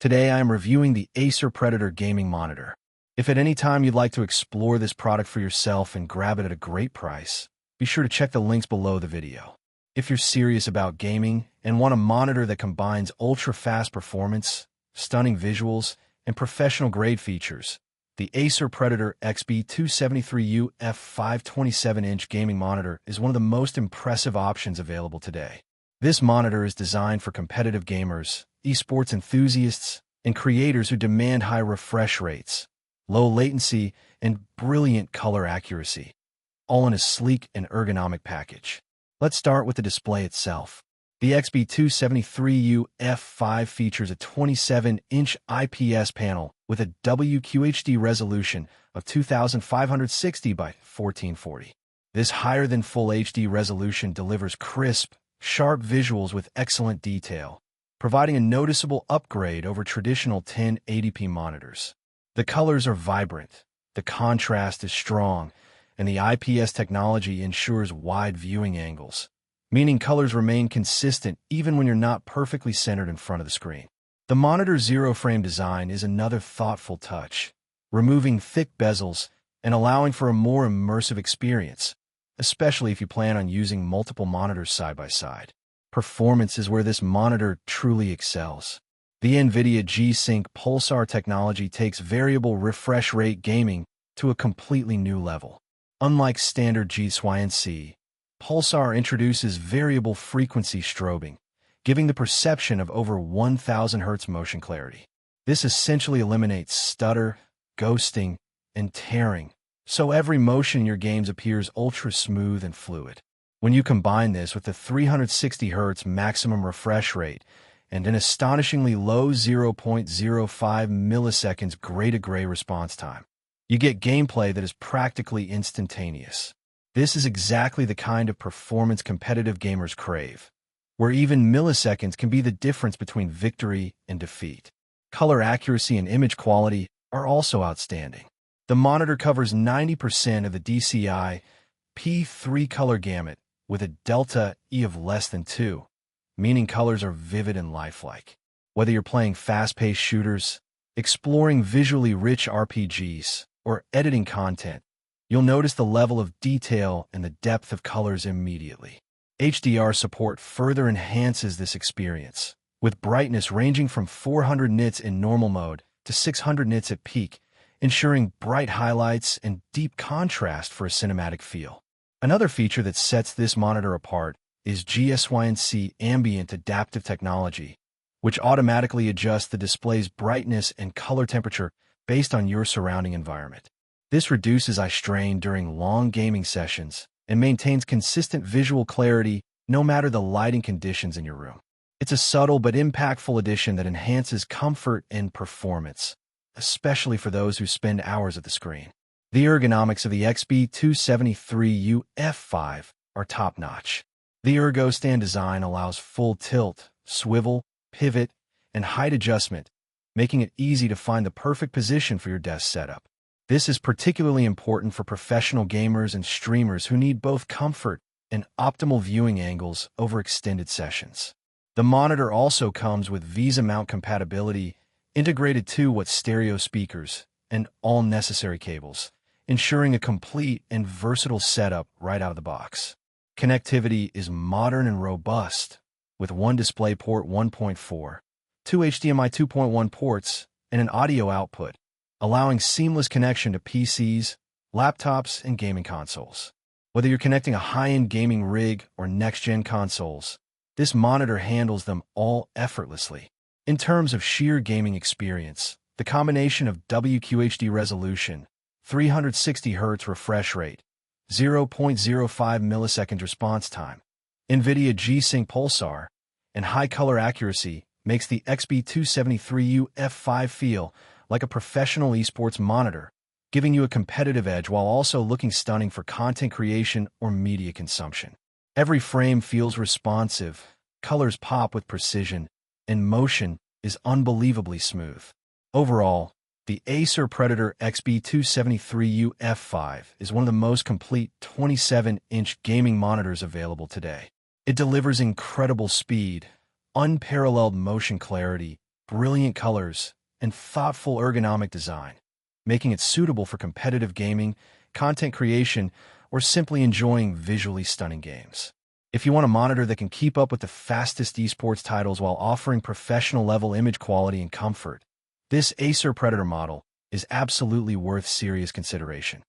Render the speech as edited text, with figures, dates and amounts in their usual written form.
Today I am reviewing the Acer Predator gaming monitor. If at any time you'd like to explore this product for yourself and grab it at a great price, be sure to check the links below the video. If you're serious about gaming and want a monitor that combines ultra-fast performance, stunning visuals, and professional-grade features, the Acer Predator XB273U F5 27-inch gaming monitor is one of the most impressive options available today. This monitor is designed for competitive gamers, esports enthusiasts, and creators who demand high refresh rates, low latency, and brilliant color accuracy, all in a sleek and ergonomic package. Let's start with the display itself. The XB273U F5 features a 27-inch IPS panel with a WQHD resolution of 2560 by 1440. This higher-than-full HD resolution delivers crisp, sharp visuals with excellent detail, providing a noticeable upgrade over traditional 1080p monitors. The colors are vibrant, the contrast is strong, and the IPS technology ensures wide viewing angles, meaning colors remain consistent even when you're not perfectly centered in front of the screen. The monitor's ZeroFrame design is another thoughtful touch, removing thick bezels and allowing for a more immersive experience, especially if you plan on using multiple monitors side by side. Performance is where this monitor truly excels. The NVIDIA G-SYNC Pulsar technology takes variable refresh rate gaming to a completely new level. Unlike standard G-SYNC, Pulsar introduces variable frequency strobing, giving the perception of over 1000 Hz motion clarity. This essentially eliminates stutter, ghosting, and tearing, so every motion in your games appears ultra-smooth and fluid. When you combine this with the 360 Hz maximum refresh rate and an astonishingly low 0.05 milliseconds gray-to-gray response time, you get gameplay that is practically instantaneous. This is exactly the kind of performance competitive gamers crave, where even milliseconds can be the difference between victory and defeat. Color accuracy and image quality are also outstanding. The monitor covers 90% of the DCI P3 color gamut with a delta E of less than 2, meaning colors are vivid and lifelike. Whether you're playing fast-paced shooters, exploring visually rich RPGs, or editing content, you'll notice the level of detail and the depth of colors immediately. HDR support further enhances this experience, with brightness ranging from 400 nits in normal mode to 600 nits at peak, ensuring bright highlights and deep contrast for a cinematic feel. Another feature that sets this monitor apart is G-SYNC Ambient Adaptive technology, which automatically adjusts the display's brightness and color temperature based on your surrounding environment. This reduces eye strain during long gaming sessions and maintains consistent visual clarity no matter the lighting conditions in your room. It's a subtle but impactful addition that enhances comfort and performance, especially for those who spend hours at the screen. The ergonomics of the XB273U F5 are top-notch. The Ergo stand design allows full tilt, swivel, pivot, and height adjustment, making it easy to find the perfect position for your desk setup. This is particularly important for professional gamers and streamers who need both comfort and optimal viewing angles over extended sessions. The monitor also comes with Visa mount compatibility, integrated 2-watt stereo speakers, and all necessary cables, ensuring a complete and versatile setup right out of the box. Connectivity is modern and robust, with one DisplayPort 1.4, two HDMI 2.1 ports, and an audio output, allowing seamless connection to PCs, laptops, and gaming consoles. Whether you're connecting a high-end gaming rig or next-gen consoles, this monitor handles them all effortlessly. In terms of sheer gaming experience, the combination of WQHD resolution, 360 Hz refresh rate, 0.05 milliseconds response time, NVIDIA G-SYNC Pulsar, and high color accuracy makes the XB273U F5 feel like a professional esports monitor, giving you a competitive edge while also looking stunning for content creation or media consumption. Every frame feels responsive, colors pop with precision, and motion is unbelievably smooth. Overall, the Acer Predator XB273U F5 is one of the most complete 27-inch gaming monitors available today. It delivers incredible speed, unparalleled motion clarity, brilliant colors, and thoughtful ergonomic design, making it suitable for competitive gaming, content creation, or simply enjoying visually stunning games. If you want a monitor that can keep up with the fastest esports titles while offering professional-level image quality and comfort, this Acer Predator model is absolutely worth serious consideration.